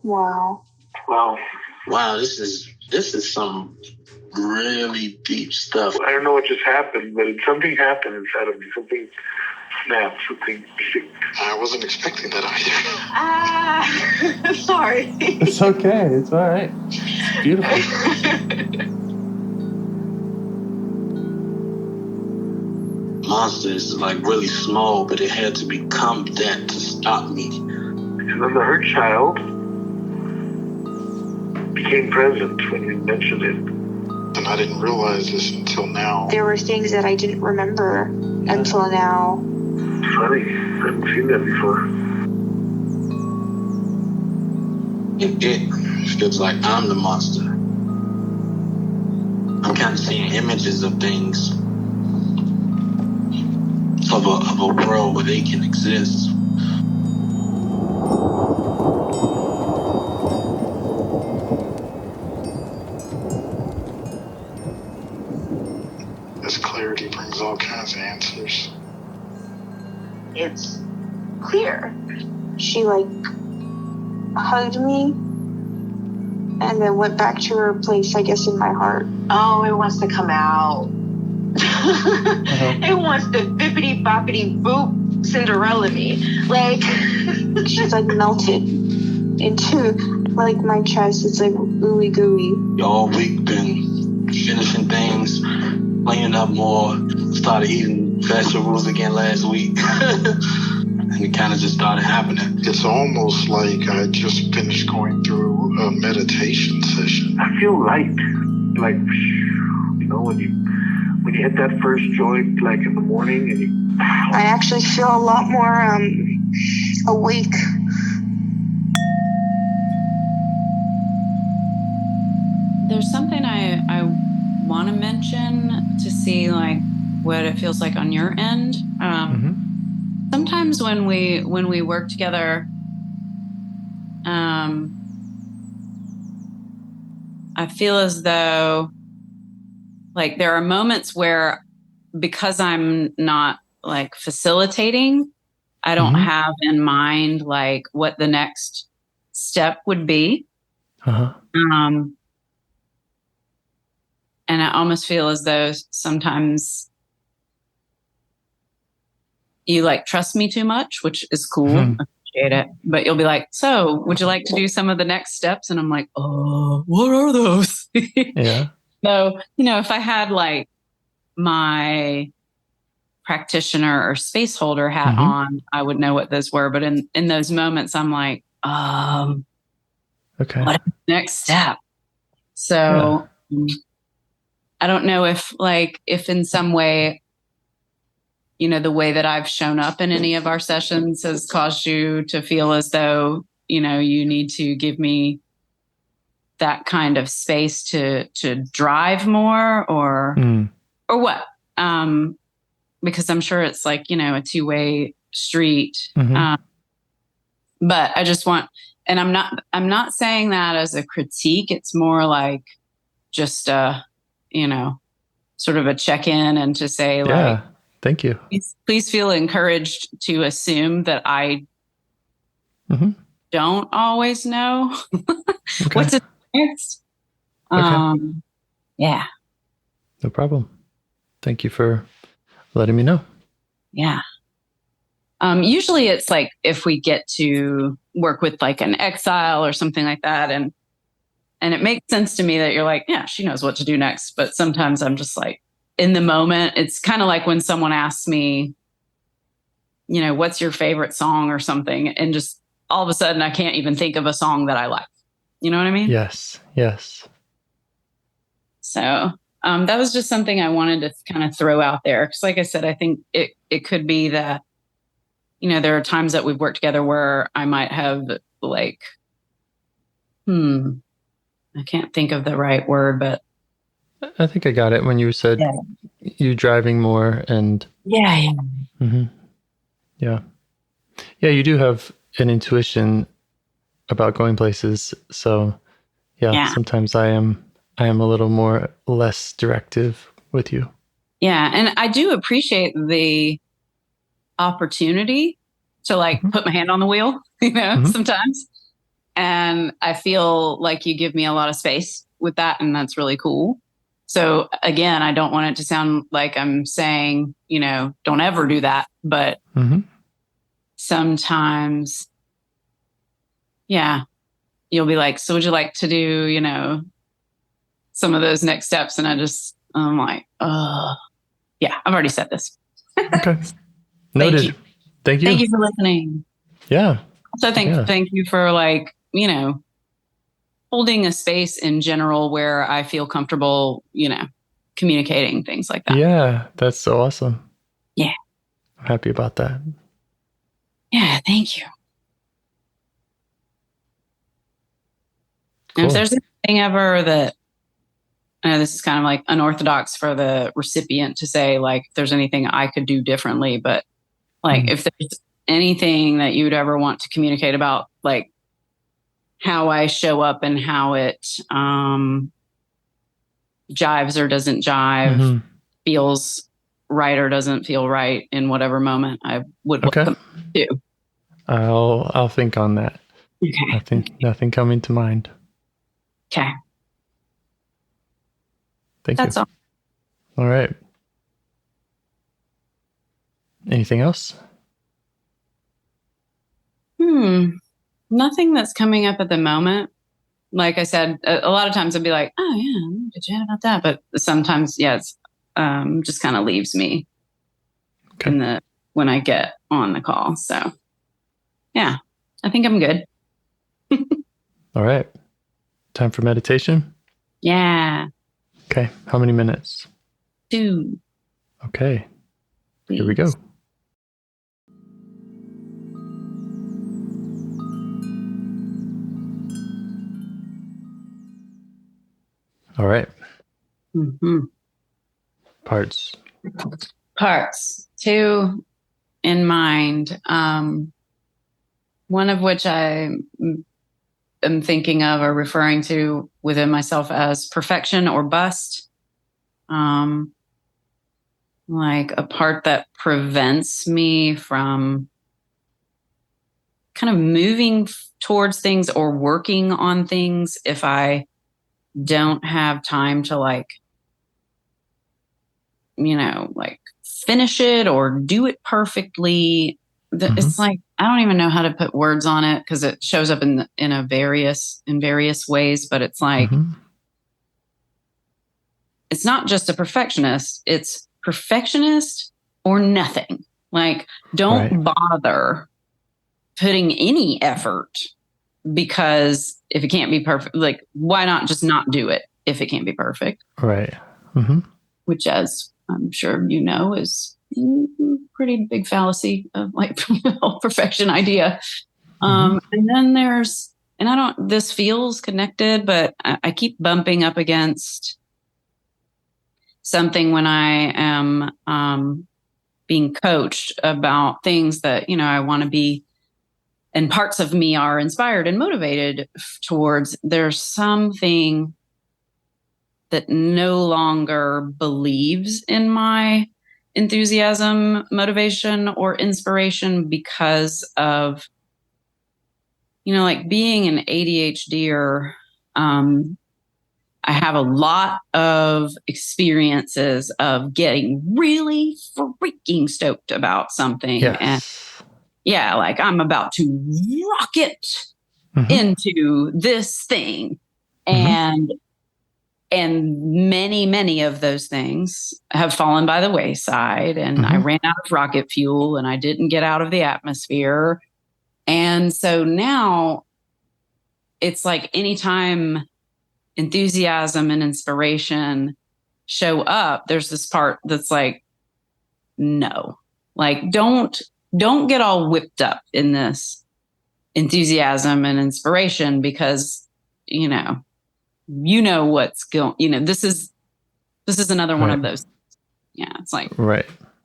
Wow. Wow, this is some really deep stuff. I don't know what just happened, but something happened inside of me. Something snapped, something. I wasn't expecting that either. Sorry. It's okay. It's all right. It's beautiful. Monster is like really small, but it had to become that to stop me. And then the hurt child became present when you mentioned it. And I didn't realize this until now. There were things that I didn't remember until now. Funny. I haven't seen that before. It feels like I'm the monster. I'm kind of seeing images of things. Of a world where they can exist. This clarity brings all kinds of answers. It's clear. She hugged me and then went back to her place, I guess, in my heart. Oh, it wants to come out. It wants to bippity boppity boop Cinderella me. She's melted into my chest. It's ooey gooey. All week been finishing things, cleaning up more, started eating vegetables again last week. And it kind of just started happening. It's almost like I just finished going through a meditation session. I feel light. When you hit that first joint, in the morning, and I actually feel a lot more awake. There's something I want to mention to see what it feels like on your end. Sometimes when we work together, I feel as though there are moments where, because I'm not facilitating, I don't have in mind what the next step would be. And I almost feel as though sometimes you trust me too much, which is cool. I appreciate it. But you'll be like, so would you like to do some of the next steps? And I'm like, oh, what are those? Yeah. So, if I had my practitioner or space holder hat on, I would know what those were. But in those moments, I'm like, okay, what is the next step? So I don't know if in some way, the way that I've shown up in any of our sessions has caused you to feel as though, you need to give me that kind of space to drive more or what? Because I'm sure it's a two-way street. But I just want, and I'm not saying that as a critique. It's more just sort of a check-in and to say thank you. Please feel encouraged to assume that I don't always know what's next. Yeah. No problem. Thank you for letting me know. Yeah. Usually it's if we get to work with an exile or something like that. And it makes sense to me that you're yeah, she knows what to do next. But sometimes I'm just in the moment, it's kind of like when someone asks me, what's your favorite song or something? And just all of a sudden I can't even think of a song that I like. You know what I mean? Yes. So that was just something I wanted to kind of throw out there. Because like I said, I think it could be that, there are times that we've worked together where I might have I can't think of the right word, but I think I got it when you said you driving more and yeah. Yeah, you do have an intuition about going places. So sometimes I am a little more less directive with you. Yeah. And I do appreciate the opportunity to put my hand on the wheel, sometimes. And I feel like you give me a lot of space with that, and that's really cool. So again, I don't want it to sound like I'm saying, don't ever do that. But sometimes, you'll be like, so would you like to do, some of those next steps? And I'm like, yeah, I've already said this. Okay. Noted. Thank you. Thank you for listening. Yeah. So thank you for holding a space in general where I feel comfortable, communicating things like that. Yeah, that's so awesome. Yeah. I'm happy about that. Yeah, thank you. Cool. And if there's anything ever that, I know this is kind of like unorthodox for the recipient to say, like, if there's anything I could do differently, but like, if there's anything that you'd ever want to communicate about, like, how I show up and how it jives or doesn't jive, feels right or doesn't feel right in whatever moment, I would welcome to. I'll think on that. Okay. Nothing coming to mind. Okay. That's all. All right. Anything else? Nothing that's coming up at the moment. Like I said, a lot of times I'd be like, oh yeah, I'm going to chat about that. But sometimes, it's just kind of leaves me when I get on the call. So yeah, I think I'm good. All right. Time for meditation? Yeah. Okay. How many minutes? 2. Okay. Please. Here we go. All right. Parts. 2 in mind. One of which I am thinking of or referring to within myself as perfection or bust. Like a part that prevents me from kind of moving towards things or working on things if I don't have time to like finish it or do it perfectly. It's like, I don't even know how to put words on it because it shows up in various ways, but it's like, it's not just a perfectionist, it's perfectionist or nothing. Like, don't bother putting any effort, because if it can't be perfect, like, why not just not do it if it can't be perfect? Right. Which, as I'm sure you know, is a pretty big fallacy of like the whole perfection idea. And then this feels connected, but I keep bumping up against something when I am being coached about things that, I want to be, and parts of me are inspired and motivated towards. There's something that no longer believes in my enthusiasm, motivation, or inspiration because of, like being an ADHDer. I have a lot of experiences of getting really freaking stoked about something. Yes. And like I'm about to rocket into this thing. And many, many of those things have fallen by the wayside, and I ran out of rocket fuel and I didn't get out of the atmosphere. And so now it's like anytime enthusiasm and inspiration show up, there's this part that's like, no, like, don't get all whipped up in this enthusiasm and inspiration, because, what's going, this is another one of those. Yeah. It's like,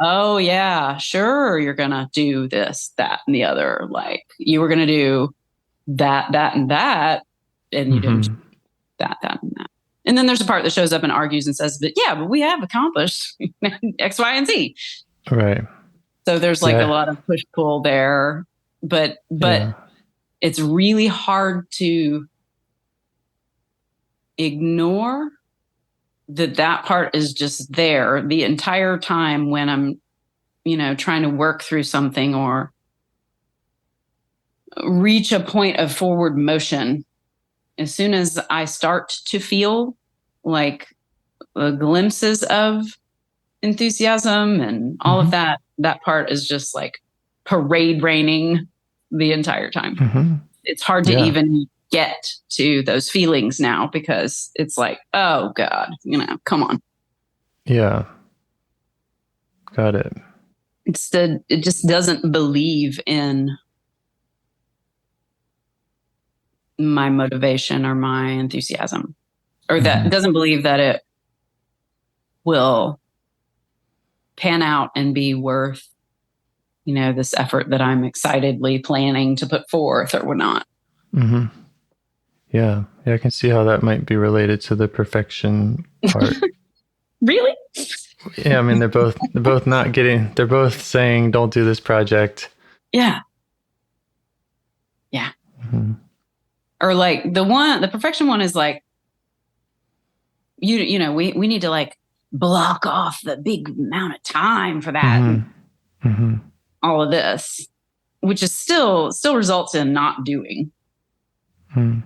oh yeah, sure. You're going to do this, that, and the other. Like, you were going to do that, and that, and you didn't do that, and that. And then there's a part that shows up and argues and says, but we have accomplished X, Y, and Z. Right. So there's like a lot of push pull there, but it's really hard to ignore that part is just there the entire time when I'm, trying to work through something or reach a point of forward motion. As soon as I start to feel like glimpses of enthusiasm and all of that part is just like parade raining the entire time. It's hard to even get to those feelings now because it's like, oh God, come on. Yeah. Got it. It just doesn't believe in my motivation or my enthusiasm, or that doesn't believe that it will pan out and be worth, this effort that I'm excitedly planning to put forth or whatnot. Yeah. I can see how that might be related to the perfection part. Really? Yeah, I mean they're both they're both saying don't do this project. Yeah. Or like the perfection one is like, we need to like block off the big amount of time for that. All of this, which is still results in not doing. And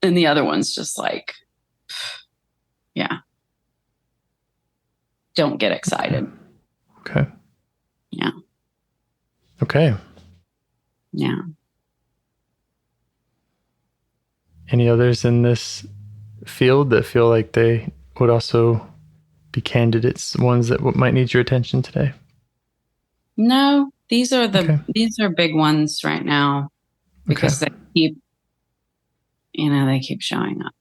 the other one's just like, yeah. Don't get excited. Okay. Yeah. Okay. Yeah. Any others in this field that feel like they would also be candidates, ones that might need your attention today? No, these are big ones right now because they keep showing up.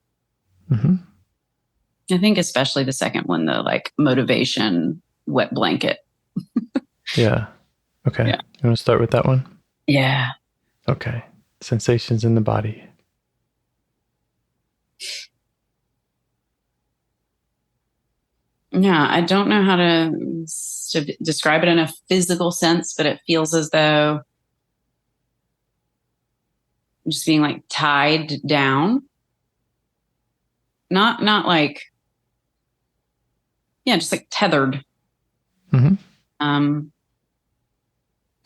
I think especially the second one, the like motivation wet blanket. Yeah. Okay. Yeah. You want to start with that one? Yeah. Okay. Sensations in the body. Yeah, I don't know how to describe it in a physical sense, but it feels as though I'm just being like tied down. Not like, just like tethered. The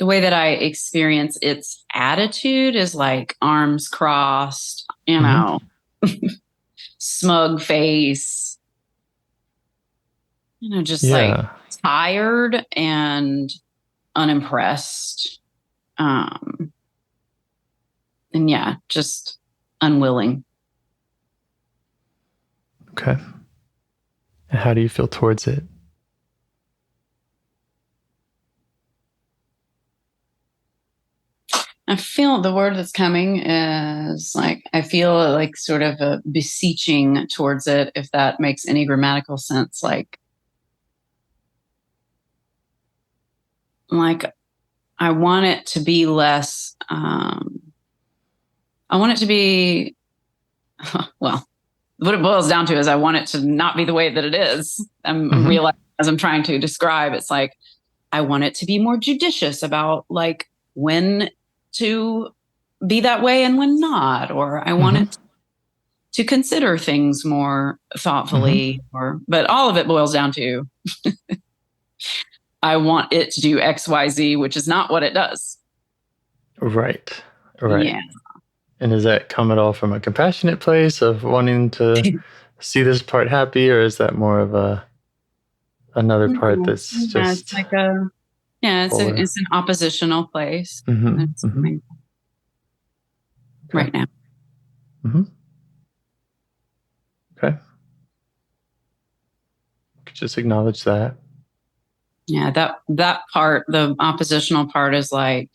way that I experience its attitude is like arms crossed, smug face, just like tired and unimpressed. And just unwilling. Okay. And how do you feel towards it? I feel the word that's coming is like, I feel like sort of a beseeching towards it, if that makes any grammatical sense. Like I want it to be less, I want it to be, well, what it boils down to is I want it to not be the way that it is. I'm realizing as I'm trying to describe, it's like, I want it to be more judicious about like when to be that way and when not, or I want it to consider things more thoughtfully, but all of it boils down to I want it to do X, Y, Z, which is not what it does. Right. Yeah. And does that come at all from a compassionate place of wanting to see this part happy, or is that more of another part that's just it's like it's an oppositional place right now. Okay. Just acknowledge that. Yeah, that part, the oppositional part is like,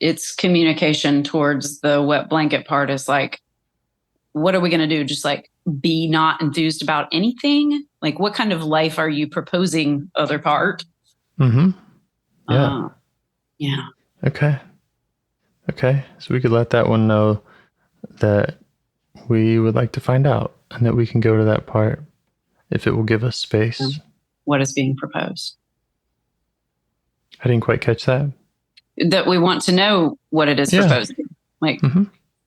it's communication towards the wet blanket part is like, what are we going to do? Just like be not enthused about anything? Like what kind of life are you proposing, other part? Yeah. Yeah. Okay. So we could let that one know that we would like to find out and that we can go to that part if it will give us space. What is being proposed? I didn't quite catch that. that we want to know what it is proposing. Like,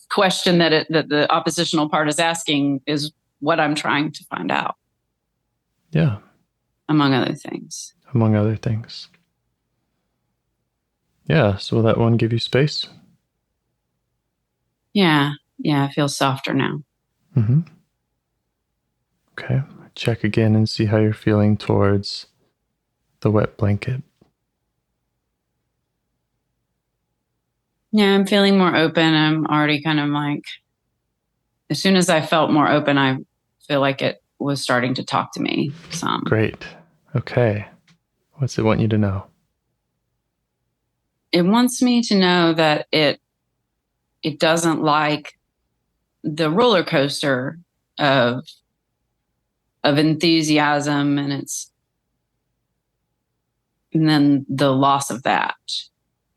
question that the oppositional part is asking is what I'm trying to find out. Yeah. Among other things. Among other things. Yeah. So will that one give you space? Yeah. Yeah. It feels softer now. Okay. Check again and see how you're feeling towards the wet blanket. Yeah, I'm feeling more open. I'm already kind of like, as soon as I felt more open, I feel like it was starting to talk to me some. Great. Okay. What's it want you to know? It wants me to know that it doesn't like the roller coaster of enthusiasm, and then the loss of that.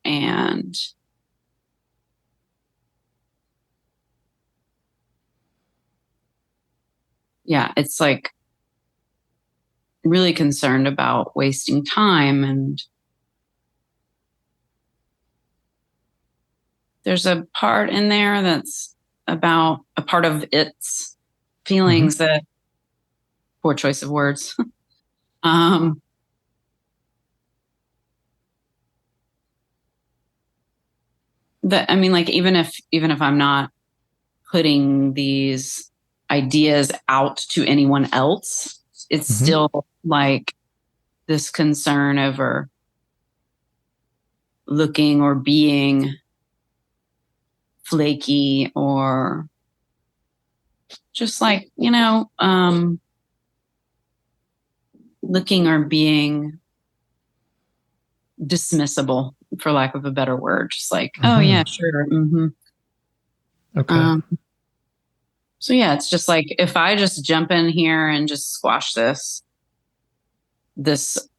And yeah, it's like really concerned about wasting time. And there's a part in there that's about a part of its feelings that, poor choice of words. That, I mean, like, even if I'm not putting these ideas out to anyone else, it's still like this concern over looking or being flaky, or just like, looking or being dismissible, for lack of a better word. Just like, oh yeah, sure. Okay. So yeah, it's just like, if I just jump in here and just squash this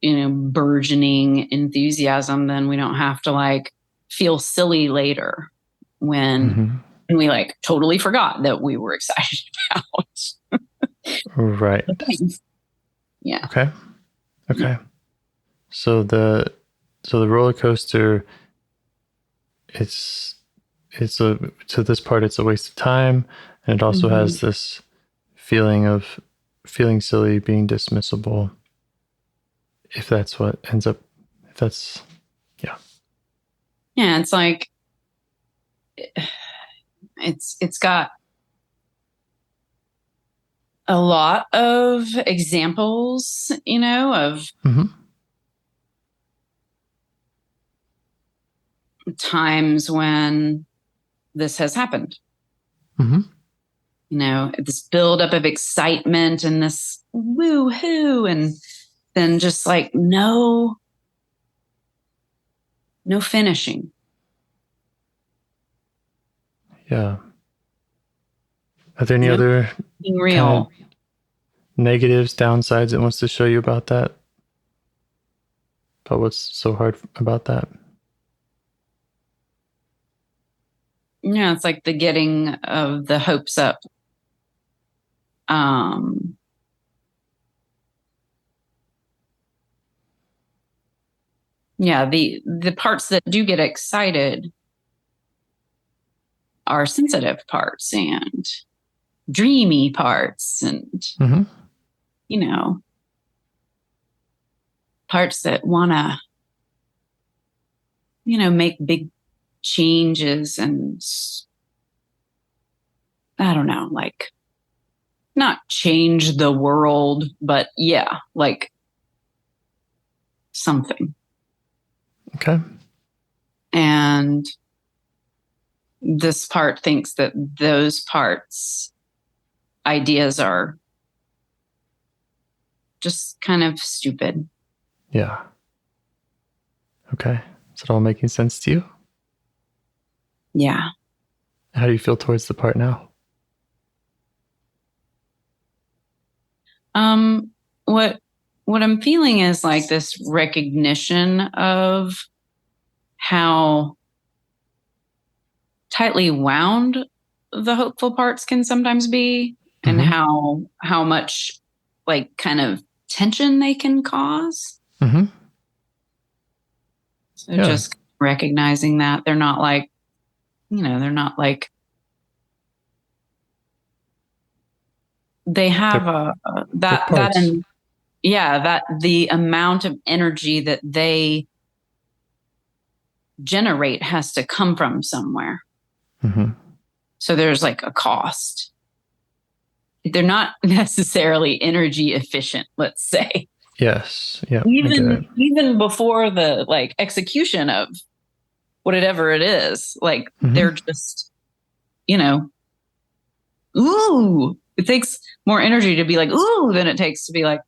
burgeoning enthusiasm, then we don't have to like feel silly later when we like totally forgot that we were excited about. Right. Yeah. Okay. So the roller coaster, to this part, it's a waste of time, and it also has this feeling of feeling silly, being dismissible. If that's what ends up, yeah, it's like it's got a lot of examples, of times when this has happened. This buildup of excitement and this woo-hoo, and then just like no finishing. Yeah. Are there any other real kind of negatives, downsides it wants to show you about that? But what's so hard about that? Yeah, it's like the getting of the hopes up. Yeah, the parts that do get excited are sensitive parts and dreamy parts, and parts that want to make big changes, and I don't know, like not change the world, but yeah, like something. Okay. And this part thinks that those parts ideas are just kind of stupid. Yeah. Okay. Is it all making sense to you? Yeah. How do you feel towards the part now? What I'm feeling is like this recognition of how tightly wound the hopeful parts can sometimes be, and how much like kind of tension they can cause. So just recognizing that they're not like, they're not like, they have that the amount of energy that they generate has to come from somewhere. Mm-hmm. So there's like a cost. They're not necessarily energy efficient, let's say. Yes. Yeah. Even before the like execution of whatever it is, like they're just, ooh, it takes more energy to be like, ooh, than it takes to be like,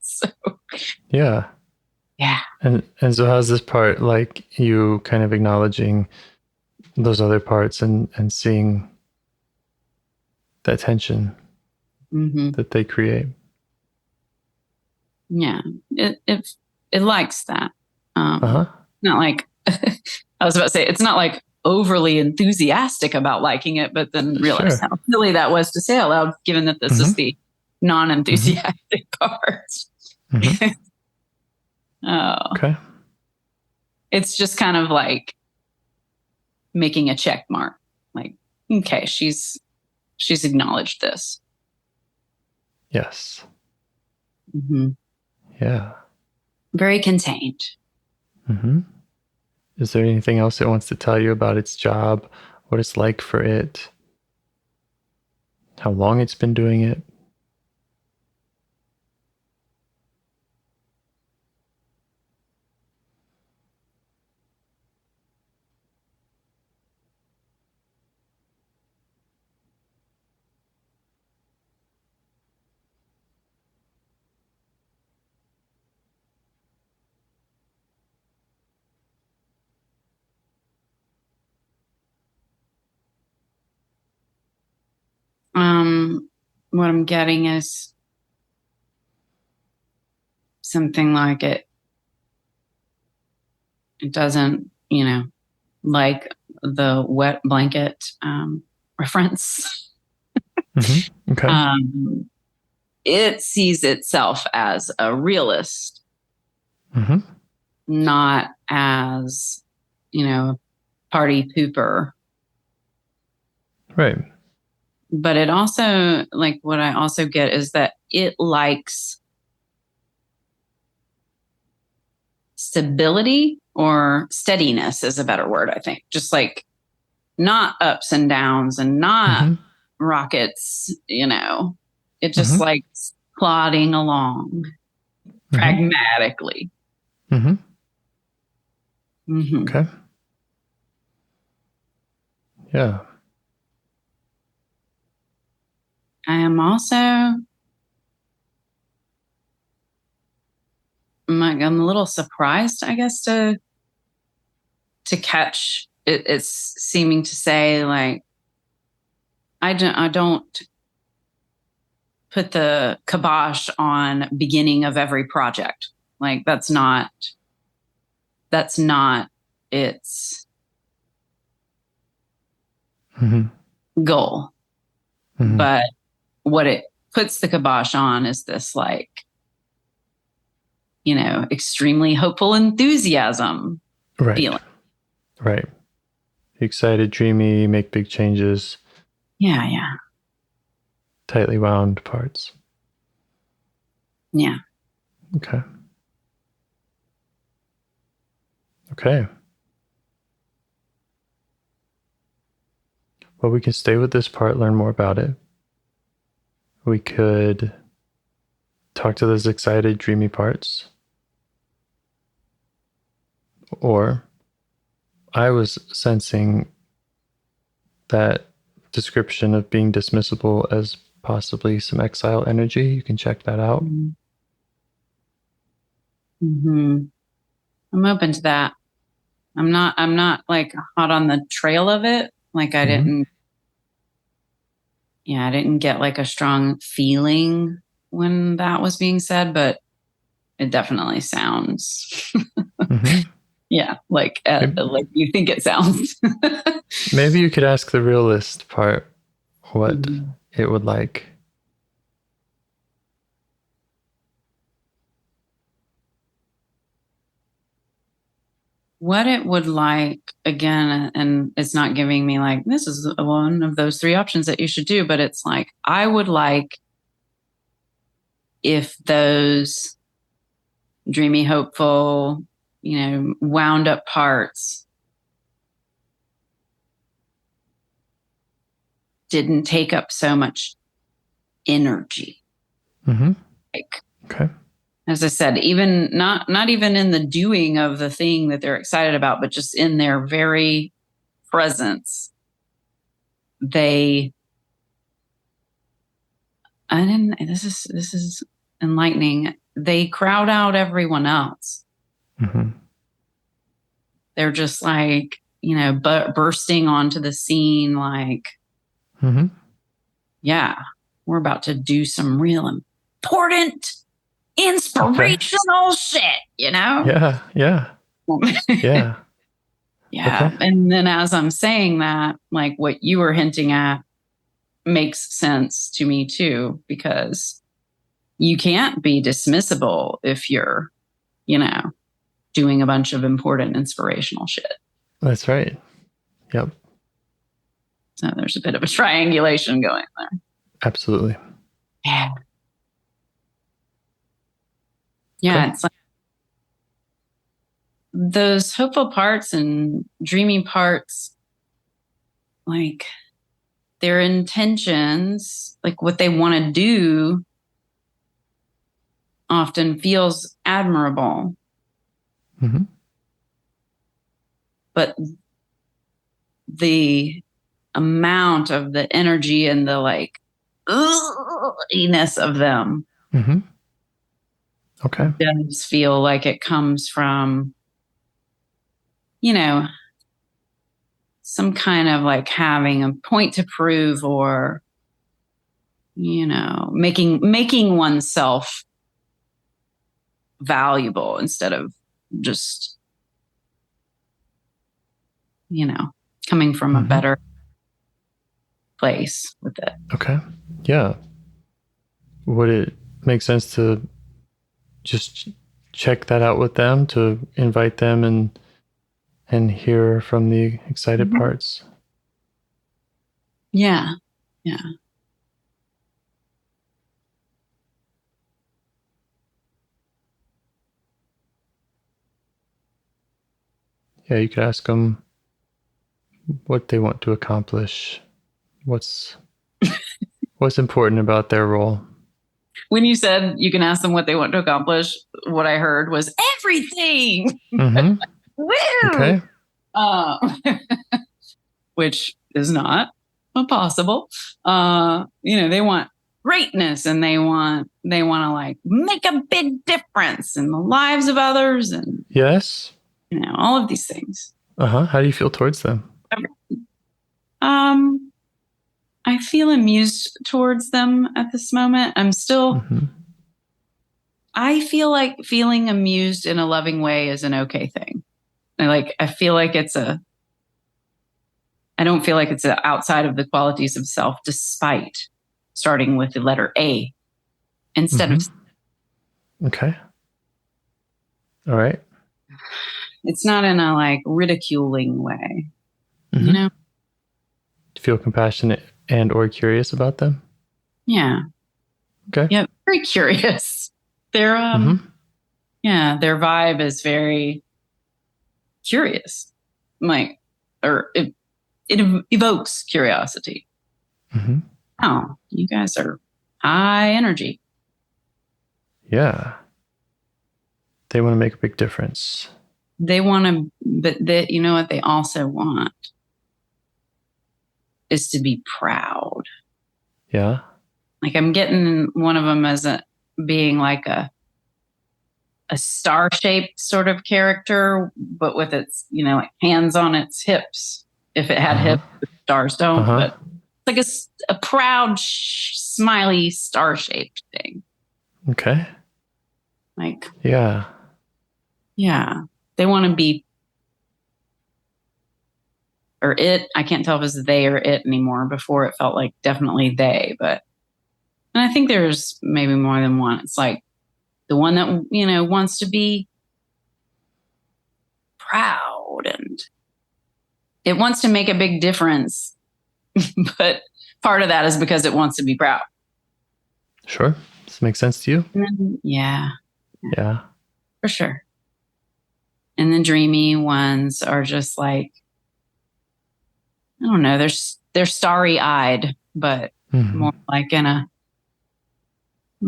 So, yeah. Yeah. And so how's this part like you kind of acknowledging those other parts and seeing that tension that they create? Yeah. It likes that. Uh-huh. Not like, I was about to say, it's not like overly enthusiastic about liking it, but then realize how silly that was to say out loud, given that this is the non-enthusiastic part. Oh. Okay. It's just kind of like making a check mark. Like, okay, she's acknowledged this. Yes. Mm-hmm. Yeah. Very contained. Mm-hmm. Is there anything else it wants to tell you about its job, what it's like for it, how long it's been doing it? What I'm getting is something like it doesn't, like the wet blanket reference. Okay. It sees itself as a realist, not as, party pooper. Right. But it also, like, what I also get is that it likes stability, or steadiness is a better word, I think. Just like not ups and downs and not rockets, it just likes plodding along pragmatically. Okay. Yeah. I am also, I'm a little surprised, I guess, to catch it. It's seeming to say like, I don't put the kibosh on beginning of every project. Like that's not its goal. But what it puts the kibosh on is this like, extremely hopeful enthusiasm feeling. Right. Excited, dreamy, make big changes. Yeah, yeah. Tightly wound parts. Yeah. Okay. Okay. Well, we can stay with this part, learn more about it. We could talk to those excited, dreamy parts. Or I was sensing that description of being dismissible as possibly some exile energy. You can check that out. I'm open to that. I'm not like hot on the trail of it. Like I didn't get like a strong feeling when that was being said, but it definitely sounds like you think it sounds. Maybe you could ask the realist part what it would like. what it would like, again, and it's not giving me like, this is one of those 3 options that you should do, but it's like, I would like if those dreamy, hopeful, wound up parts didn't take up so much energy. Like, okay. As I said, even not even in the doing of the thing that they're excited about, but just in their very presence, this is enlightening. They crowd out everyone else. They're just like, bursting onto the scene like, yeah, we're about to do some real important inspirational shit, Yeah. Yeah. Yeah. Yeah. Okay. And then as I'm saying that, like what you were hinting at makes sense to me too, because you can't be dismissible if you're, doing a bunch of important inspirational shit. That's right. Yep. So there's a bit of a triangulation going there. Absolutely. Yeah. Yeah. Okay. It's like those hopeful parts and dreamy parts, like their intentions, like what they want to do, often feels admirable. But the amount of the energy and the like ness of them Okay. does feel like it comes from, some kind of like having a point to prove, or, making oneself valuable instead of just, coming from a better place with it. Okay. Yeah. Would it make sense to just check that out with them, to invite them and hear from the excited parts? Yeah. Yeah. Yeah, you could ask them what they want to accomplish. What's important about their role? When you said you can ask them what they want to accomplish, what I heard was everything. Woo! Okay. Which is not possible. They want greatness, and they want to like make a big difference in the lives of others, and Yes. all of these things. How do you feel towards them? I feel amused towards them at this moment. I'm still, I feel like feeling amused in a loving way is an okay thing. I feel like I don't feel like it's outside of the qualities of self, despite starting with the letter A instead of. Okay. All right. It's not in a like ridiculing way, Do you feel compassionate and or curious about them? Yeah. Okay. Yeah. Very curious. Their their vibe is very curious. It evokes curiosity. Oh, you guys are high energy. Yeah. They want to make a big difference. They want to, but you know what they also want is to be proud. Yeah. Like I'm getting one of them as being like a star-shaped sort of character, but with its, like hands on its hips. If it had hips, the stars don't, but it's like a proud, smiley, star-shaped thing. Okay. Like, yeah. They want to be, or it, I can't tell if it's they or it anymore. Before it felt like definitely they, and I think there's maybe more than one. It's like the one that, wants to be proud and it wants to make a big difference. But part of that is because it wants to be proud. Sure. Does it make sense to you? Yeah. Yeah. For sure. And the dreamy ones are just like, I don't know, they're starry-eyed, but more like in a,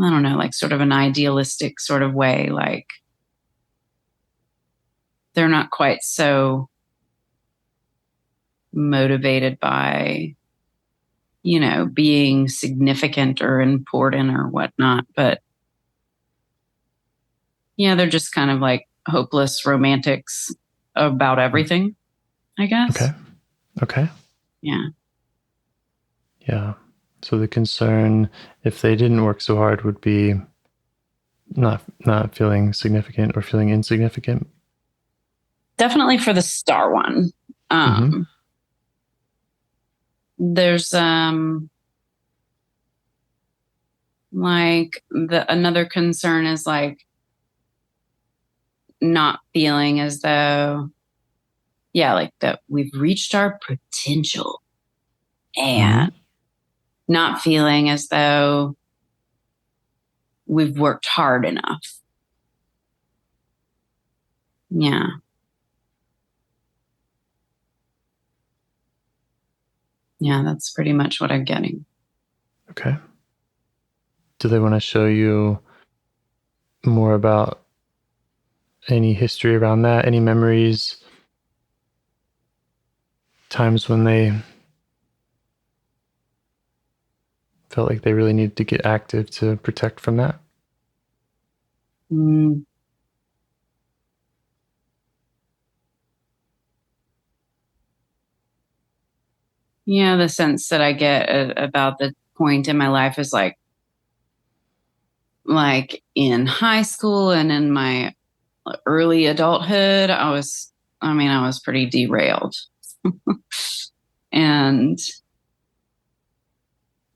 I don't know, like sort of an idealistic sort of way. Like they're not quite so motivated by, being significant or important or whatnot. But yeah, they're just kind of like hopeless romantics about everything, I guess. Okay. Yeah. Yeah. So the concern, if they didn't work so hard, would be not feeling significant or feeling insignificant. Definitely for the star one. There's like another concern is like not feeling as though, like that we've reached our potential and not feeling as though we've worked hard enough. Yeah. Yeah, that's pretty much what I'm getting. Okay. Do they want to show you more about any history around that? Any memories? Times when they felt like they really needed to get active to protect from that? Yeah, the sense that I get about the point in my life is like in high school and in my early adulthood, I was pretty derailed. And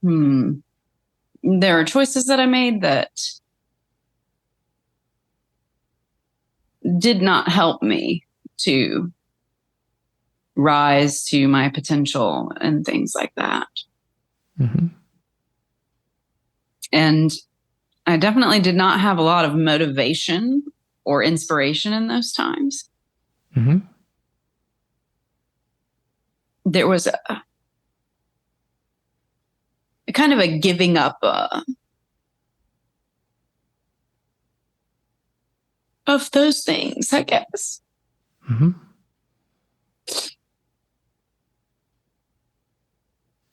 there are choices that I made that did not help me to rise to my potential and things like that. And I definitely did not have a lot of motivation or inspiration in those times. There was a kind of a giving up of those things, I guess.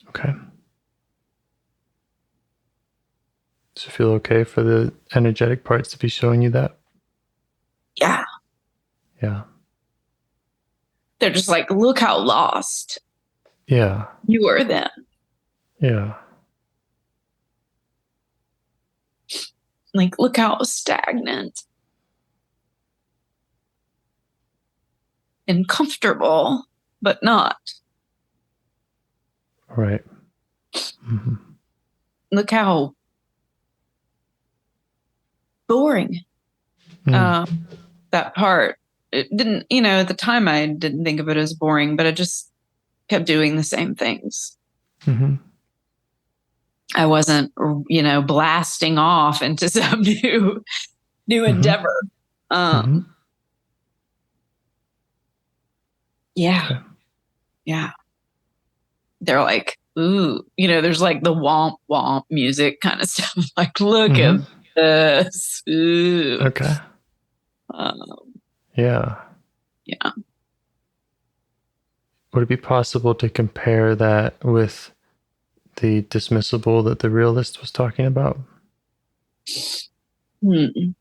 Okay. Does it feel okay for the energetic parts to be showing you that? Yeah. Yeah. They're just like, look how lost you were then. Yeah. Like, look how stagnant and comfortable, but not. Right. Look how boring that part. It didn't, at the time I didn't think of it as boring, but I just kept doing the same things. I wasn't, blasting off into some new endeavor. Yeah. Okay. Yeah. They're like, ooh, there's like the womp womp music kind of stuff. Like, look at this. Ooh. Okay. Yeah. Yeah. Would it be possible to compare that with the dismissible that the realist was talking about? And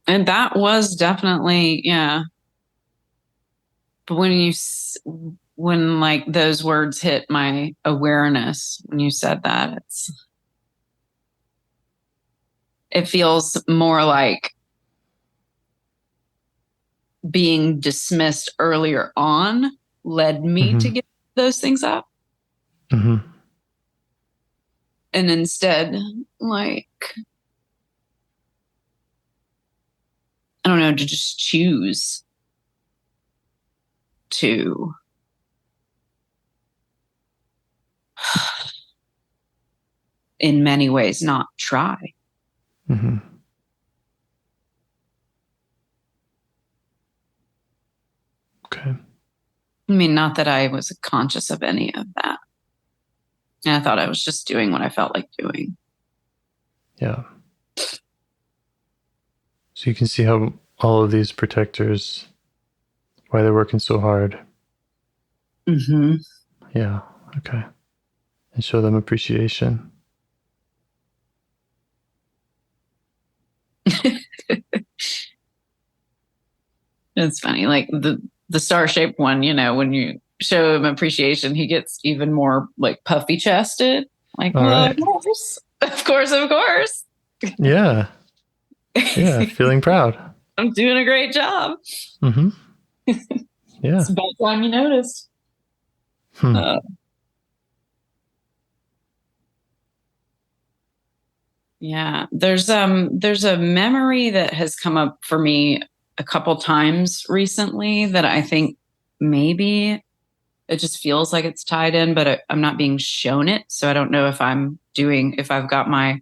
that was definitely, yeah. But when like those words hit my awareness, when you said that, it feels more like being dismissed earlier on led me to give those things up. And instead, like, I don't know, to just choose to in many ways not try. Mm-hmm. Okay. I mean, not that I was conscious of any of that. And I thought I was just doing what I felt like doing. Yeah. So you can see how all of these protectors, why they're working so hard. Mm-hmm. Yeah. Okay. And show them appreciation. It's funny. Like the star-shaped one, you know, when you show him appreciation, he gets even more like puffy chested. Like, All right. Of course. Yeah. Yeah. Feeling proud. I'm doing a great job. Mm-hmm. Yeah. It's about time you noticed. Yeah. There's a memory that has come up for me a couple times recently that I think maybe it just feels like it's tied in, but I'm not being shown it. So I don't know if if I've got my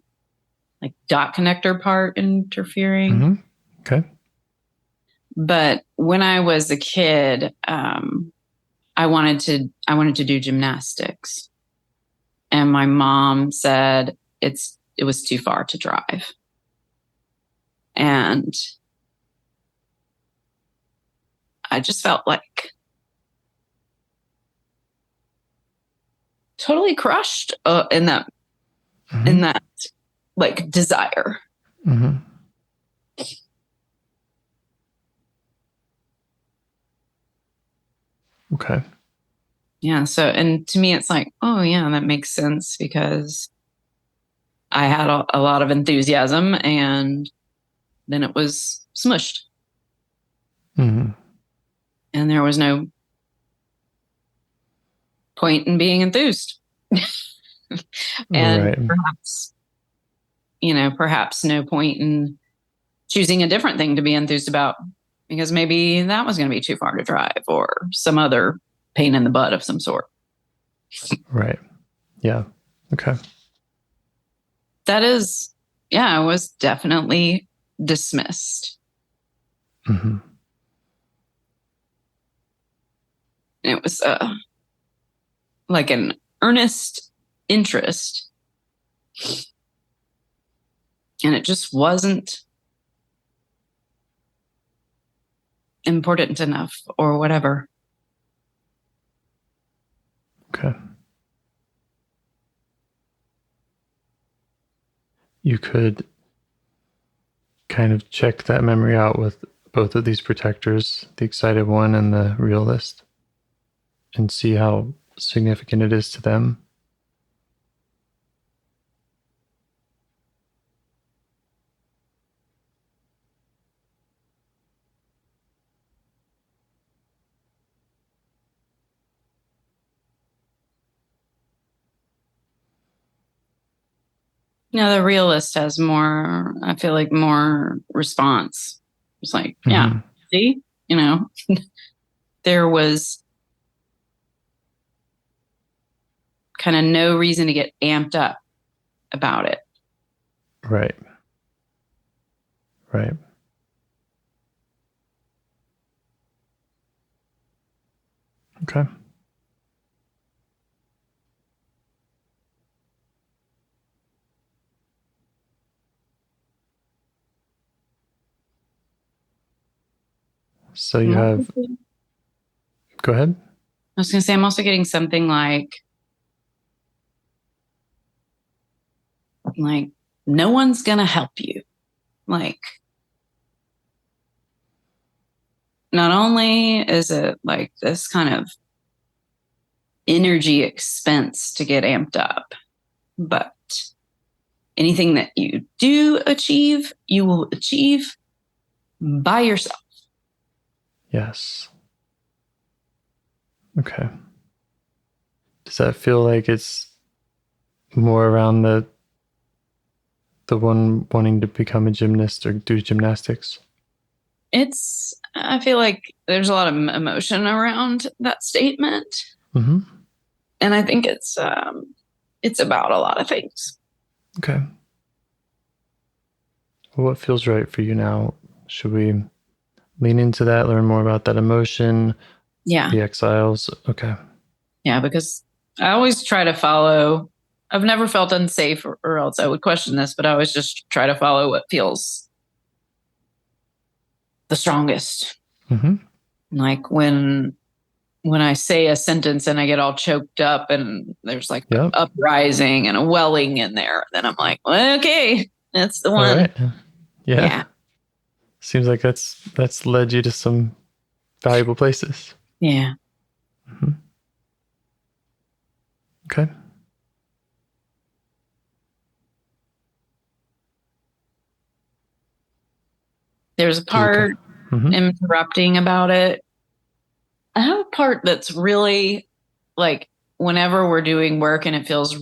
like dot connector part interfering. Mm-hmm. Okay. But when I was a kid, I wanted to do gymnastics, and my mom said it was too far to drive, and I just felt like totally crushed in that like desire. Mm-hmm. Okay. Yeah. So, and to me, it's like, oh yeah, that makes sense because I had a lot of enthusiasm and then it was smushed. Mm-hmm. And there was no point in being enthused. And right. perhaps no point in choosing a different thing to be enthused about because maybe that was going to be too far to drive or some other pain in the butt of some sort. Right. Yeah. Okay. That is, I was definitely dismissed. Mm-hmm. It was like an earnest interest. And it just wasn't important enough or whatever. Okay. You could kind of check that memory out with both of these protectors, the excited one and the realist, and see how significant it is to them. The realist has more, I feel like more response. It's like, see, there was kind of no reason to get amped up about it. Right. Right. Okay. So you have, go ahead. I was going to say, I'm also getting something like no one's going to help you. Like, not only is it like this kind of energy expense to get amped up, but anything that you do achieve, you will achieve by yourself. Yes. Okay. Does that feel like it's more around the one wanting to become a gymnast or do gymnastics? I feel like there's a lot of emotion around that statement. Mm-hmm. And I think it's about a lot of things. Okay. Well, what feels right for you now? Should we lean into that, learn more about that emotion? Yeah. The exiles. Okay. Yeah, because I always try to follow. I've never felt unsafe or else I would question this, but I always just try to follow what feels the strongest. Mm-hmm. Like when I say a sentence and I get all choked up and there's like an uprising and a welling in there, then I'm like, well, okay, that's the one. All right. Yeah. Seems like that's led you to some valuable places. Yeah. Mm-hmm. Okay. There's a part interrupting about it. I have a part that's really like whenever we're doing work and it feels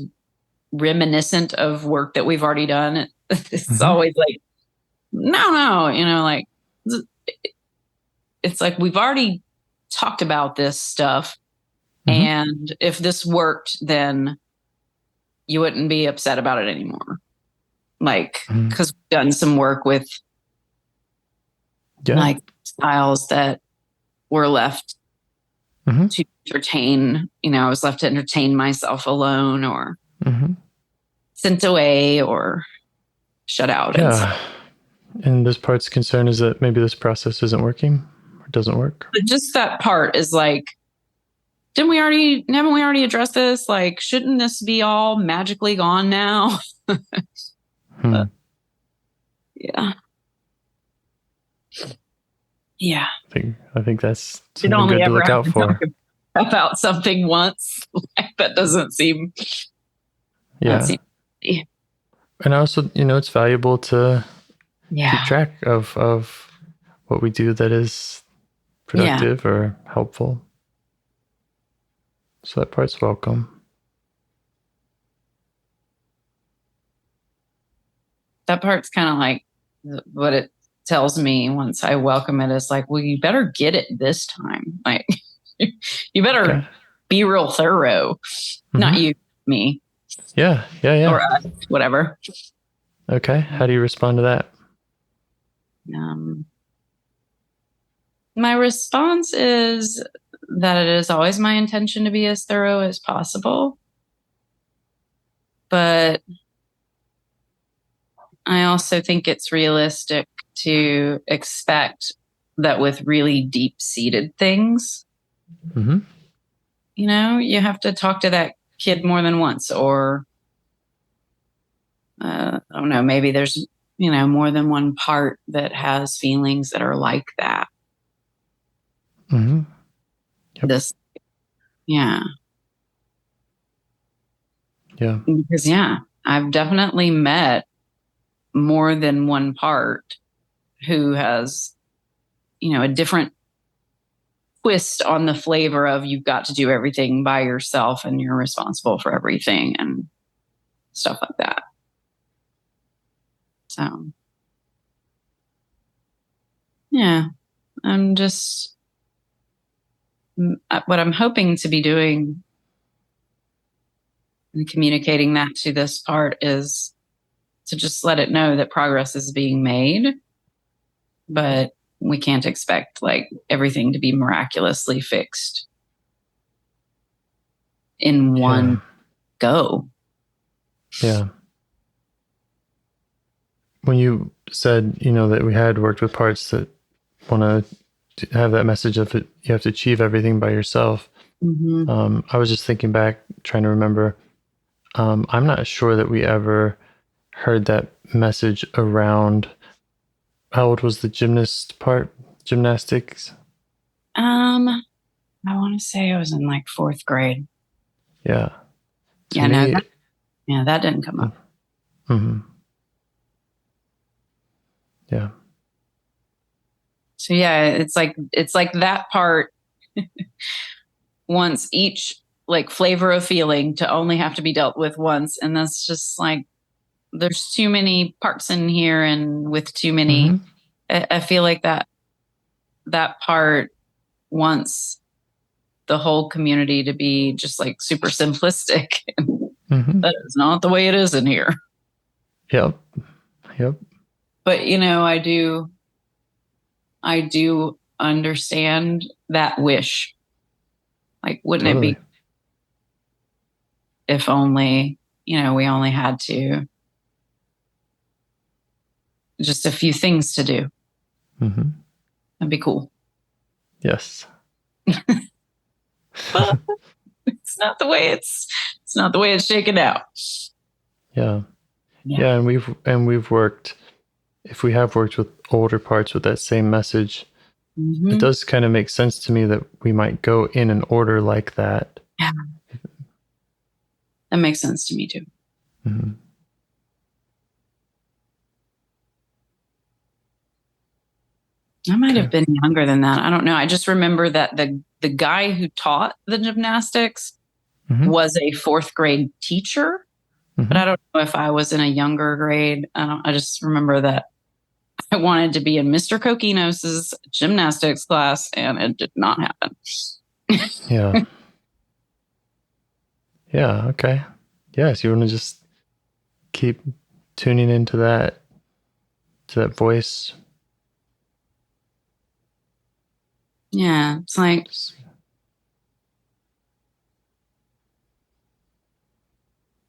reminiscent of work that we've already done, it's always like, no, like it's like we've already talked about this stuff. And if this worked, then you wouldn't be upset about it anymore. Like, because we've done some work with like styles that were left to entertain, I was left to entertain myself alone or sent away or shut out. Yeah. And this part's concern is that maybe this process isn't working or doesn't work. But just that part is like, haven't we already addressed this? Like, shouldn't this be all magically gone now? Yeah. Yeah. I think that's something good to look out for. About something once, like, that doesn't seem. Yeah. And also, it's valuable to keep track of what we do that is productive or helpful. So that part's welcome. That part's kind of like what it tells me once I welcome it is like, well, you better get it this time. Like, you better be real thorough. Not you, me. Yeah. Or us, whatever. Okay. How do you respond to that? My response is that it is always my intention to be as thorough as possible. But I also think it's realistic to expect that with really deep-seated things, you have to talk to that kid more than once, or I don't know, maybe there's, more than one part that has feelings that are like that. Because, I've definitely met more than one part who has, a different twist on the flavor of you've got to do everything by yourself and you're responsible for everything and stuff like that. So, I'm just, what I'm hoping to be doing and communicating that to this part is to just let it know that progress is being made, but we can't expect like everything to be miraculously fixed in one go. Yeah. When you said, that we had worked with parts that want to have that message of it, you have to achieve everything by yourself. I was just thinking back, trying to remember. I'm not sure that we ever heard that message around. How old was the gymnastics? I want to say I was in like 4th grade. Yeah. That didn't come up. Yeah. So it's like that part wants each like flavor of feeling to only have to be dealt with once. And that's just like, there's too many parts in here and with too many, I feel like that that part wants the whole community to be just like super simplistic. Mm-hmm. That is not the way it is in here. Yep. But I do understand that wish. Like, wouldn't Totally. it be if only, we only had to just a few things to do. Mm-hmm. That'd be cool. Yes. But it's not the way it's not the way it's shaken out. Yeah. And we've worked, if we have worked with older parts with that same message, it does kind of make sense to me that we might go in an order like that. Yeah. That makes sense to me too. Mm-hmm. I might have been younger than that. I don't know. I just remember that the guy who taught the gymnastics was a 4th grade teacher, but I don't know if I was in a younger grade. I just remember that I wanted to be in Mr. Kokinos's gymnastics class, and it did not happen. Yeah. Yeah. Okay. Yes. You want to just keep tuning into that voice. Yeah. It's like,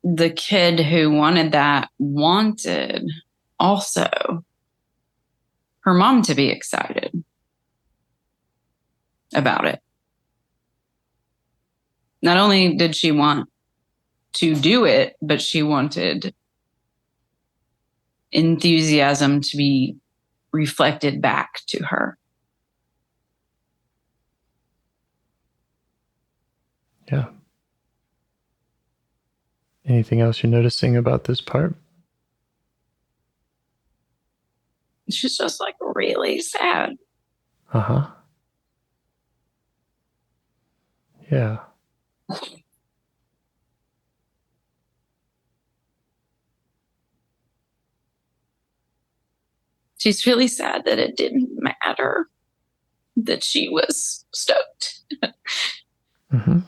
the kid who wanted also her mom to be excited about it. Not only did she want to do it, but she wanted enthusiasm to be reflected back to her. Yeah. Anything else you're noticing about this part? She's just like really sad. Uh-huh. Yeah. She's really sad that it didn't matter, that she was stoked. Mm-hmm.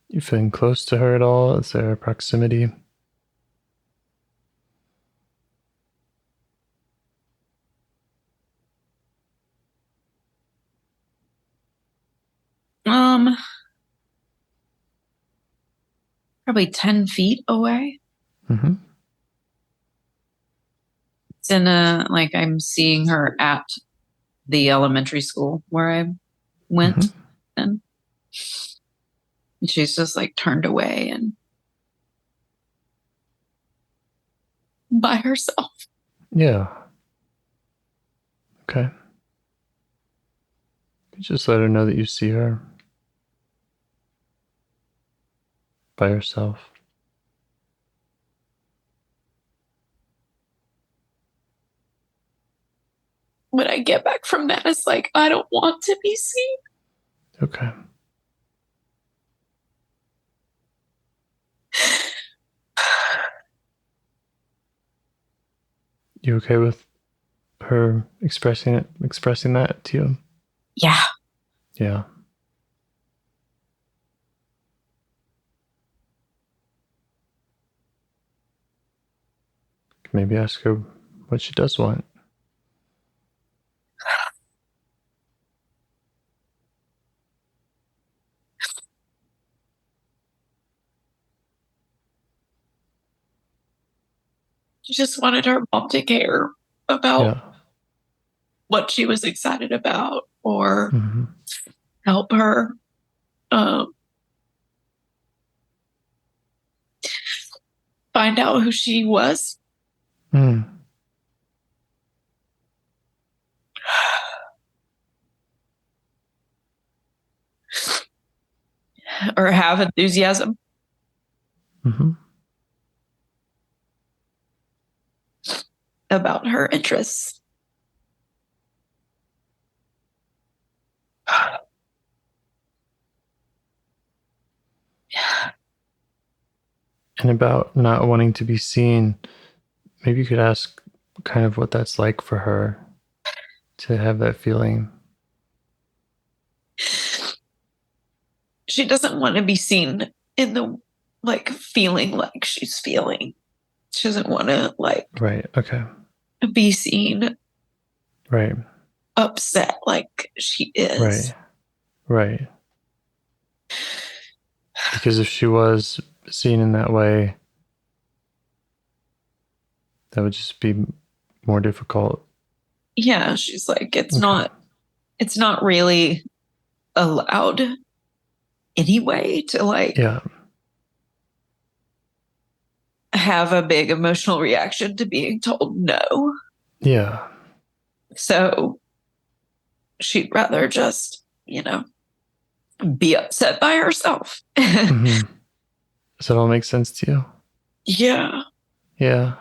You feeling close to her at all? Is there a proximity? Probably 10 feet away. Mm-hmm. It's in I'm seeing her at the elementary school where I went. And she's just like turned away and by herself. Yeah. Okay. You just let her know that you see her by herself. When I get back from that, it's like, I don't want to be seen. Okay. You okay with her expressing that to you? Yeah. Yeah. Maybe ask her what she does want. She just wanted her mom to care about what she was excited about or help her find out who she was. Or have enthusiasm. About her interests. And about not wanting to be seen, maybe you could ask kind of what that's like for her to have that feeling. She doesn't want to be seen in the like feeling like she's feeling. She doesn't want to like Right. Okay. be seen Right. upset like she is. Right. Because if she was seen in that way, that would just be more difficult. Yeah, she's like, it's not really allowed anyway to like have a big emotional reaction to being told no. Yeah. So she'd rather just, be upset by herself. Mm-hmm. Does that all make sense to you? Yeah. Yeah.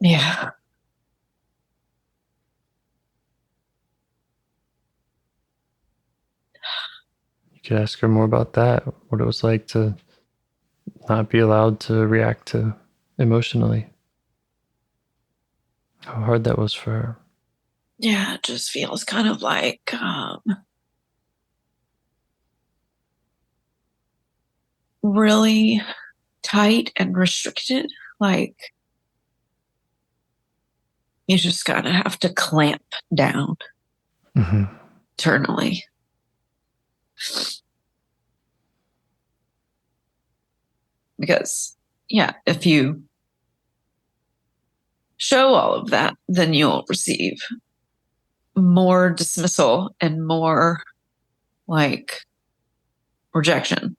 Yeah. You could ask her more about that, what it was like to not be allowed to react to emotionally. How hard that was for her. Yeah, it just feels kind of like really tight and restricted. Like you just kind of have to clamp down internally. Because, yeah, if you show all of that, then you'll receive more dismissal and more like rejection.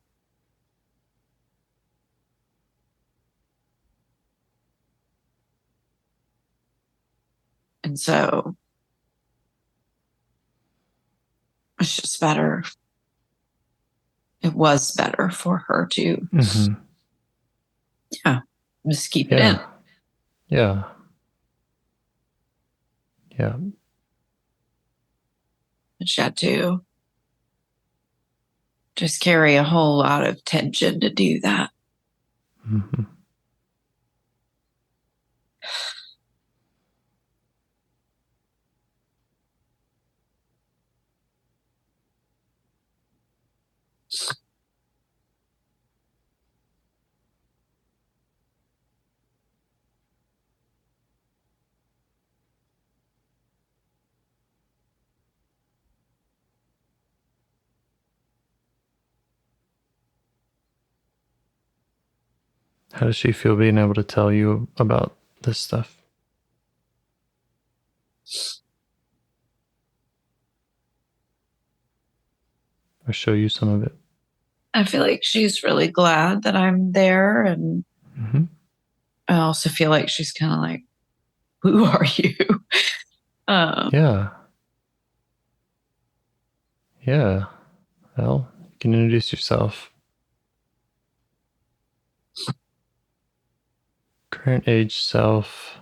And so it's just better. It was better for her to, just keep it in. Yeah. Yeah. And she had to just carry a whole lot of tension to do that. Mm-hmm. How does she feel being able to tell you about this stuff? Or show you some of it? I feel like she's really glad that I'm there. And I also feel like she's kind of like, who are you? Yeah. Yeah. Well, you can introduce yourself. Current age self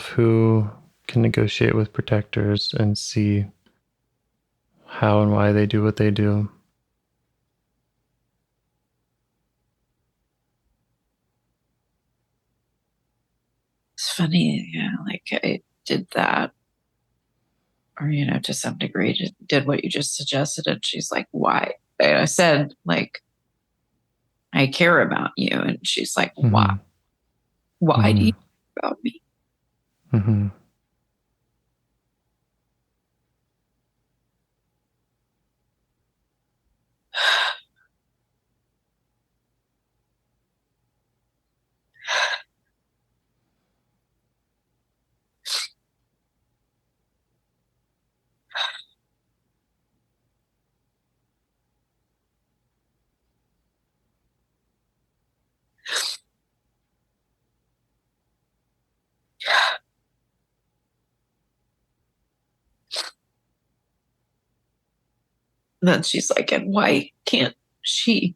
who can negotiate with protectors and see how and why they do what they do. It's funny, like I did that, or to some degree did what you just suggested, and she's like, why? And I said, like, I care about you, and she's like, why? Why do you care about me? And then she's like, and why can't she?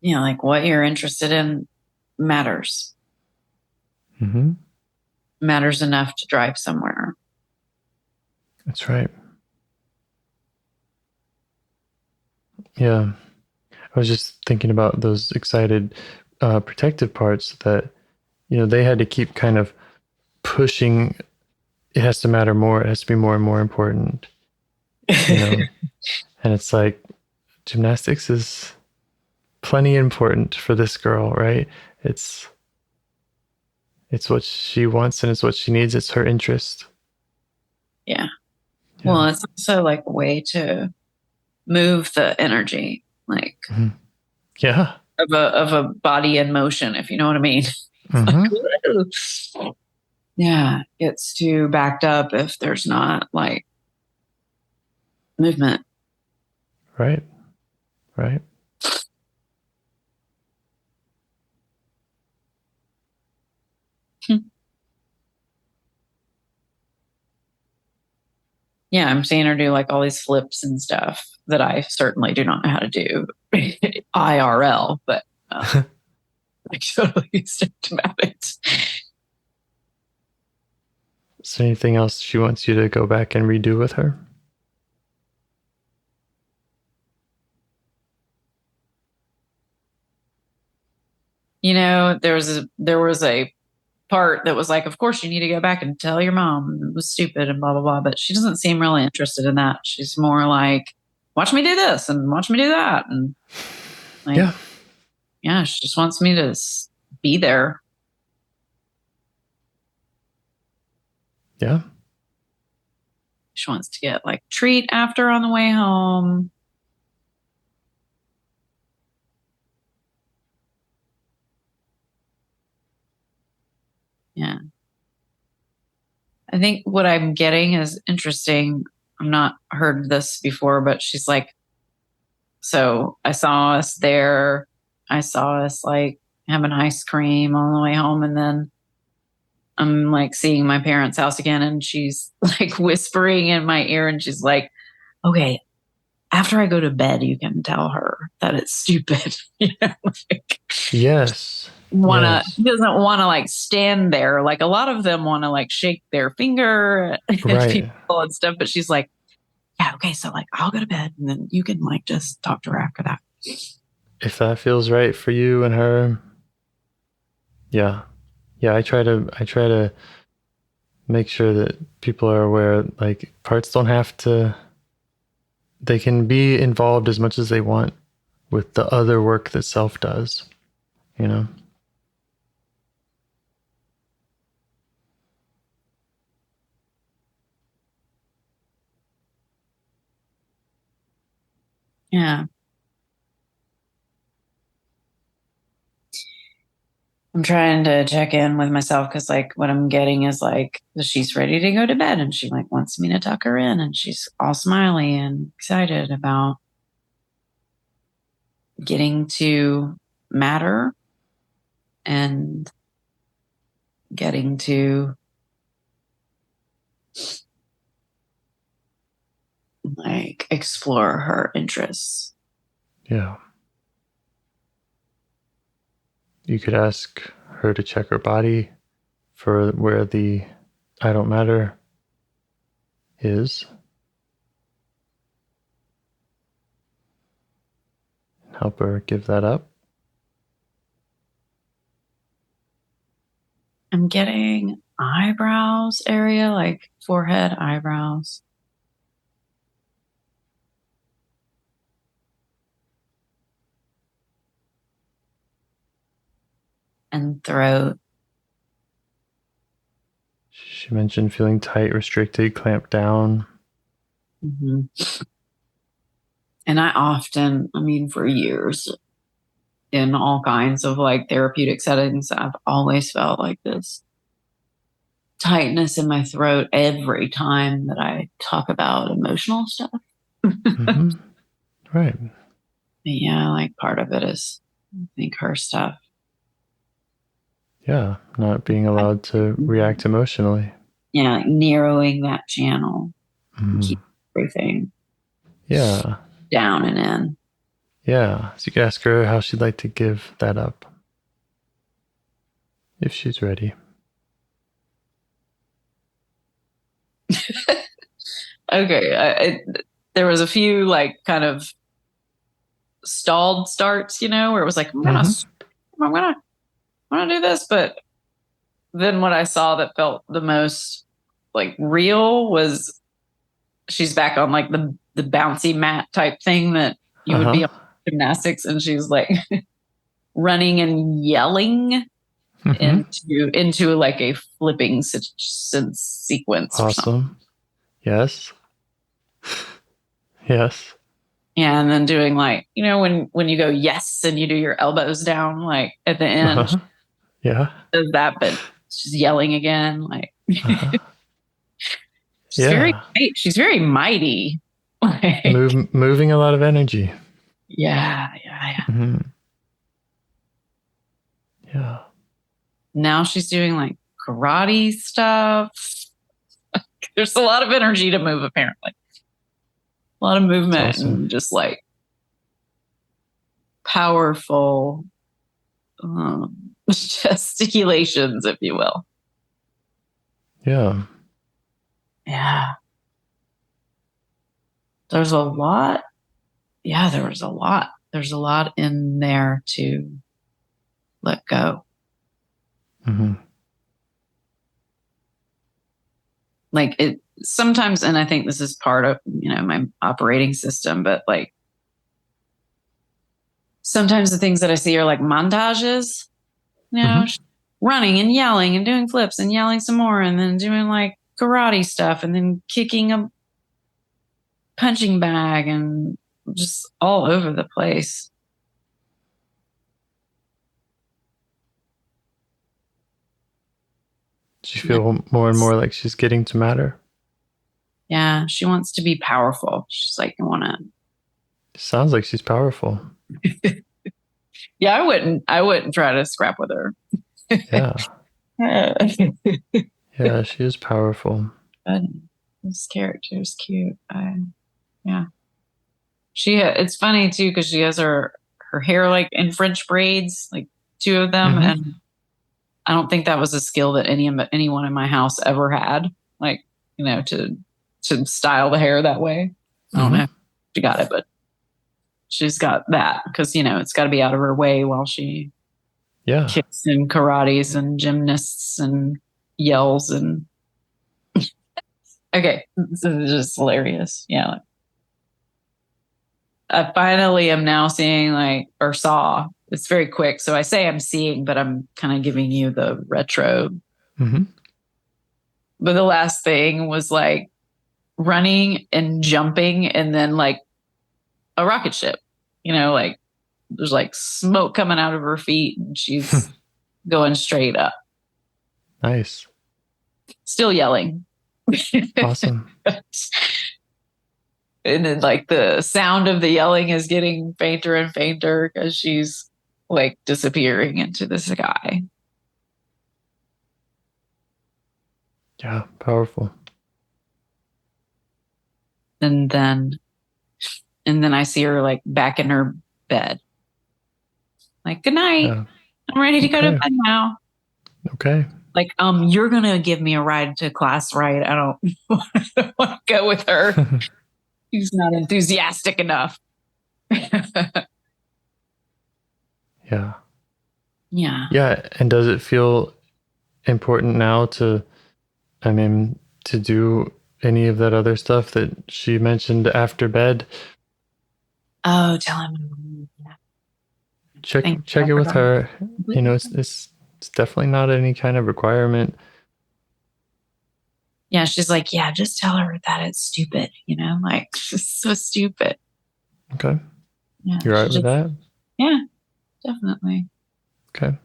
you know, like what you're interested in matters. Mm-hmm. Matters enough to drive somewhere. That's right. Yeah. I was just thinking about those excited, protective parts that, you know, they had to keep kind of pushing. It has to matter more. It has to be more and more important, you know? And it's like gymnastics is plenty important for this girl, right? It's what she wants and it's what she needs. It's her interest. Yeah. Well, it's also like a way to move the energy, like yeah, of a body in motion, if you know what I mean. Like, yeah, it's too backed up if there's not like movement. Right. Right. Yeah, I'm seeing her do like all these flips and stuff that I certainly do not know how to do IRL, but I totally symptomatic. Is there anything else she wants you to go back and redo with her? You know, there was a part that was like, of course you need to go back and tell your mom it was stupid and blah blah blah, but she doesn't seem really interested in that. She's more like, watch me do this and watch me do that, and like, yeah, she just wants me to be there. Yeah. She wants to get like treat after on the way home. Yeah. I think what I'm getting is interesting. I've not heard this before, but she's like, so I saw us there. I saw us like having ice cream on the way home. And then I'm like seeing my parents' house again. And she's like whispering in my ear. And she's like, okay, after I go to bed, you can tell her that it's stupid. You know, like, yes. He doesn't want to like stand there. Like a lot of them want to like shake their finger at people and stuff. But she's like, yeah, okay, so like I'll go to bed and then you can like just talk to her after that. If that feels right for you and her. Yeah. Yeah, I try to make sure that people are aware, like, parts don't have to, they can be involved as much as they want with the other work that self does, you know? Yeah. I'm trying to check in with myself because like what I'm getting is like she's ready to go to bed and she like wants me to tuck her in and she's all smiley and excited about getting to matter and getting to like explore her interests. Yeah. You could ask her to check her body for where the I don't matter is. Help her give that up. I'm getting eyebrows area, like forehead, eyebrows. And throat. She mentioned feeling tight, restricted, clamped down. Mm-hmm. And I often, I mean, for years in all kinds of like therapeutic settings, I've always felt like this tightness in my throat every time that I talk about emotional stuff. Mm-hmm. Right. Yeah, like part of it is, I think, her stuff. Yeah, not being allowed to react emotionally. Yeah, like narrowing that channel. Mm. Keep everything Yeah. down and in. Yeah. So you can ask her how she'd like to give that up. If she's ready. Okay. There was a few like kind of stalled starts, where it was like, I'm gonna do this. But then what I saw that felt the most like real was she's back on like the bouncy mat type thing that you would be on gymnastics, and she's like running and yelling into like a flipping sequence. Awesome. Yes. Yes. Yeah, and then doing like, when you go yes and you do your elbows down like at the end. Yeah. Does that, but she's yelling again. Like she's very mighty. Like, moving a lot of energy. Yeah. Mm-hmm. Yeah. Now she's doing like karate stuff. There's a lot of energy to move, apparently. A lot of movement. Awesome. And just like powerful gesticulations, if you will. Yeah. Yeah. There's a lot. Yeah, there was a lot. There's a lot in there to let go. Mm-hmm. Like it sometimes, and I think this is part of, my operating system, but like sometimes the things that I see are like montages, running and yelling and doing flips and yelling some more and then doing like karate stuff and then kicking a punching bag and just all over the place. Does she feel more and more like she's getting to matter? Yeah, she wants to be powerful. She's like, I want to. Sounds like she's powerful. Yeah, I wouldn't try to scrap with her. Yeah. Yeah, she is powerful. But this character is cute. Yeah. It's funny too, because she has her hair like in French braids, like two of them. Mm-hmm. And I don't think that was a skill that anyone in my house ever had, like, to style the hair that way. I don't know if she got it, but she's got that because, it's got to be out of her way while she kicks and karates and gymnasts and yells and okay, this is just hilarious. Yeah. I finally am now seeing saw. It's very quick. So I say I'm seeing, but I'm kind of giving you the retro. Mm-hmm. But the last thing was like running and jumping and then like a rocket ship, like there's like smoke coming out of her feet and she's going straight up. Nice. Still yelling. Awesome. And then like the sound of the yelling is getting fainter and fainter because she's like disappearing into the sky. Yeah, powerful. And then I see her like back in her bed. Like, good night. Yeah. I'm ready to go to bed now. Okay. Like, you're gonna give me a ride to class, right? I don't want to go with her. She's not enthusiastic enough. Yeah. Yeah. Yeah. And does it feel important now to do any of that other stuff that she mentioned after bed? Oh, tell him. Check it with her. It's definitely not any kind of requirement. Yeah, she's like, yeah, just tell her that it's stupid, like it's so stupid. Okay. Yeah, you're right with that? Yeah, definitely. Okay.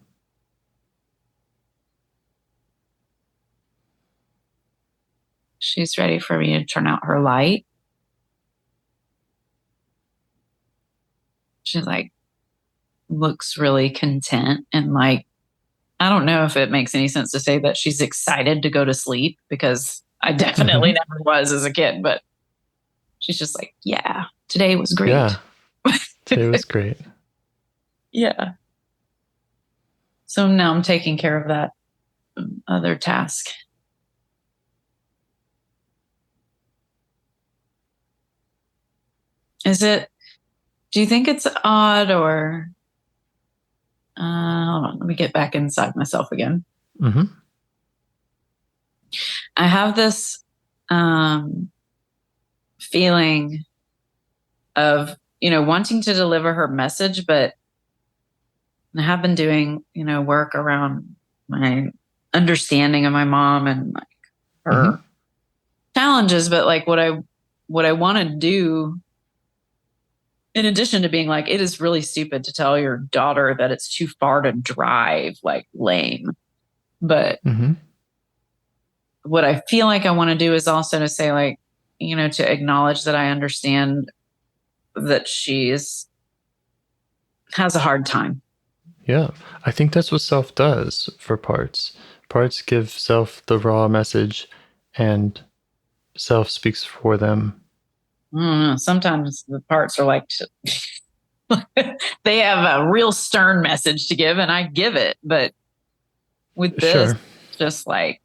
She's ready for me to turn out her light. She's like, looks really content and like, I don't know if it makes any sense to say that she's excited to go to sleep because I definitely never was as a kid, but she's just like, yeah, today was great. Yeah. Today was great. Yeah. So now I'm taking care of that other task. Do you think it's odd or, hold on, let me get back inside myself again. Mm-hmm. I have this feeling of, wanting to deliver her message, but I have been doing, work around my understanding of my mom and like her challenges. But like what I want to do, in addition to being like, it is really stupid to tell your daughter that it's too far to drive, like lame. But what I feel like I want to do is also to say like, to acknowledge that I understand that has a hard time. Yeah, I think that's what self does for parts. Parts give self the raw message and self speaks for them. I don't know. Sometimes the parts are like, they have a real stern message to give and I give it. But with this, just like,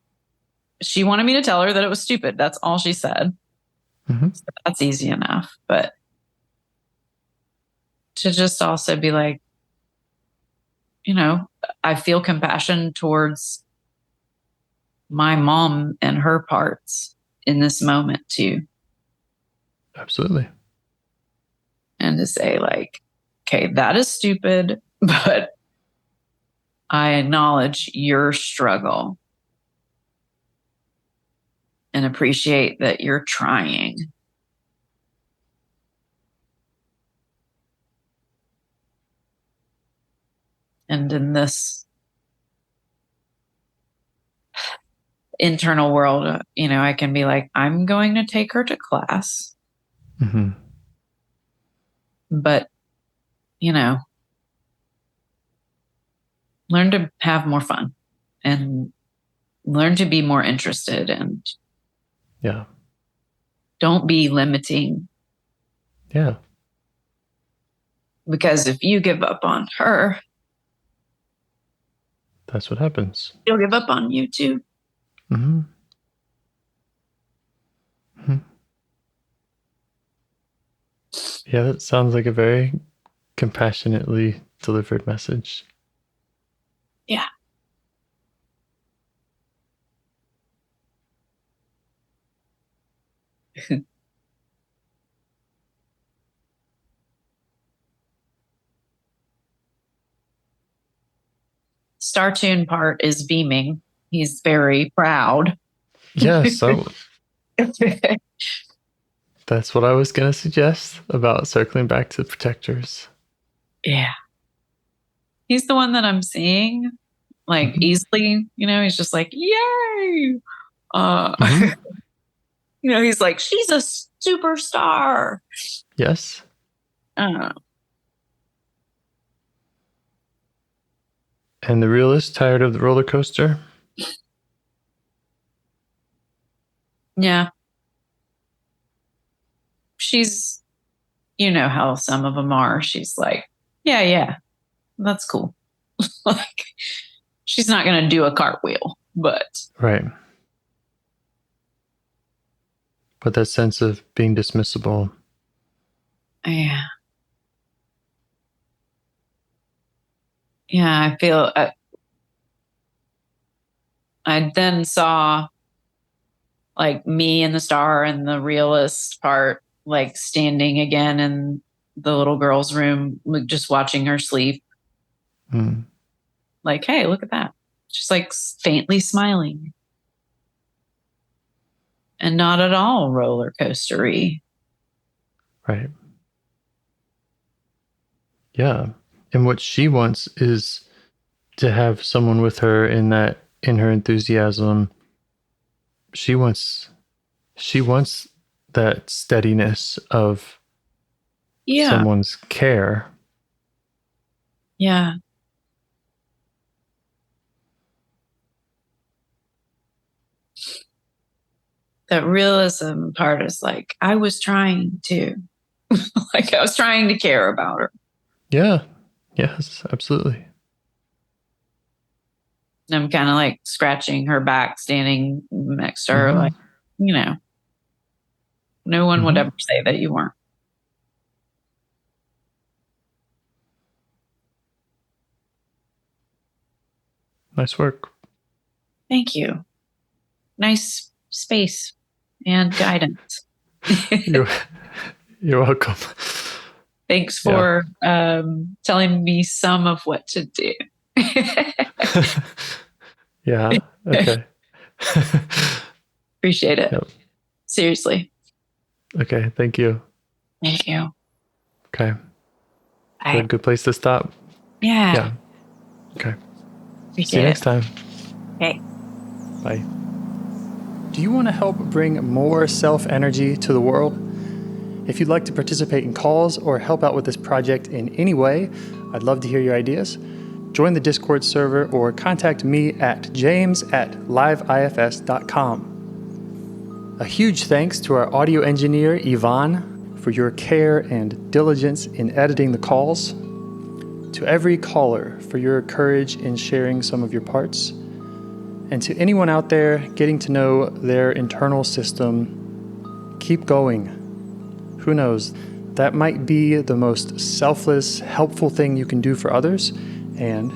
she wanted me to tell her that it was stupid. That's all she said. So that's easy enough. But to just also be like, I feel compassion towards my mom and her parts in this moment too. Absolutely. And to say like, okay, that is stupid, but I acknowledge your struggle and appreciate that you're trying. And in this internal world, I can be like, I'm going to take her to class. But, learn to have more fun and learn to be more interested and don't be limiting. Yeah. Because if you give up on her, that's what happens. She'll give up on you too. Yeah, that sounds like a very compassionately delivered message. Yeah. Star Tune part is beaming. He's very proud. Yeah, so that's what I was going to suggest about circling back to the protectors. Yeah. He's the one that I'm seeing like easily, he's just like, yay. He's like, she's a superstar. Yes. And the realist tired of the roller coaster? Yeah. She's, how some of them are. She's like, yeah, that's cool. Like, she's not going to do a cartwheel, but. Right. But that sense of being dismissible. Yeah. Yeah, I feel I then saw like me and the star and the realist part, like standing again in the little girl's room, just watching her sleep. Like, hey, look at that. She's like faintly smiling. And not at all roller coastery. Right. Yeah. And what she wants is to have someone with her in her enthusiasm. She wants that steadiness of someone's care. Yeah. That realism part is like, I was trying to, Like I was trying to care about her. Yeah. Yes, absolutely. And I'm kind of like scratching her back, standing next to her, like, you know, no one would ever say that you weren't. Nice work. Thank you. Nice space and guidance. You're welcome. Thanks for telling me some of what to do. Yeah. Okay. Appreciate it. Yep. Seriously. Okay. Thank you. Thank you. Okay. Is that a good place to stop? Yeah. Yeah. Okay. Appreciate See you next time. Okay. Bye. Do you want to help bring more self-energy to the world? If you'd like to participate in calls or help out with this project in any way, I'd love to hear your ideas. Join the Discord server or contact me at james@liveifs.com. A huge thanks to our audio engineer, Yvonne, for your care and diligence in editing the calls. To every caller for your courage in sharing some of your parts. And to anyone out there getting to know their internal system, keep going. Who knows? That might be the most selfless, helpful thing you can do for others, and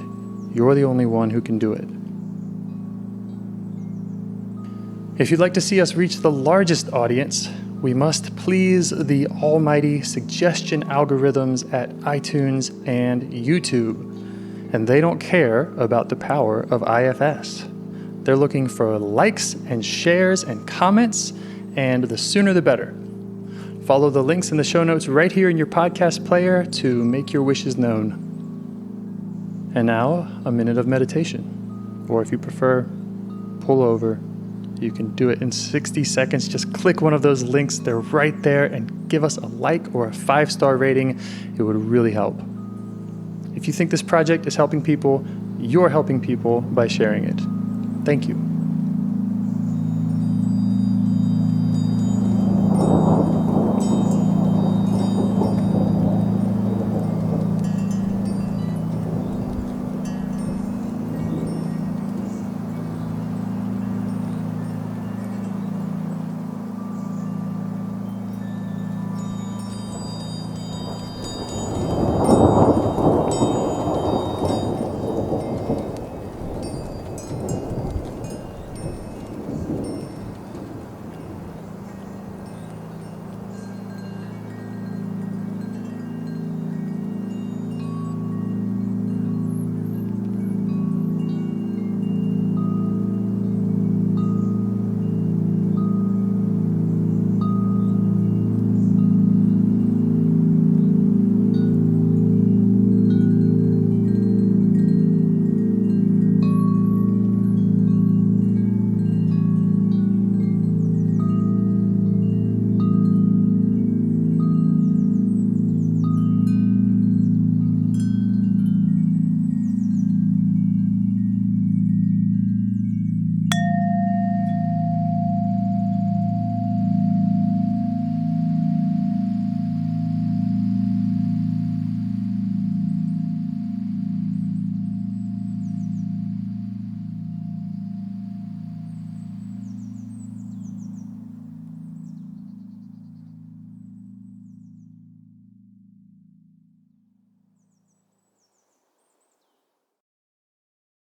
you're the only one who can do it. If you'd like to see us reach the largest audience, we must please the almighty suggestion algorithms at iTunes and YouTube, and they don't care about the power of IFS. They're looking for likes and shares and comments, and the sooner the better. Follow the links in the show notes right here in your podcast player to make your wishes known. And now, a minute of meditation. Or if you prefer, pull over. You can do it in 60 seconds. Just click one of those links. They're right there, and give us a like or a 5-star rating. It would really help. If you think this project is helping people, you're helping people by sharing it. Thank you.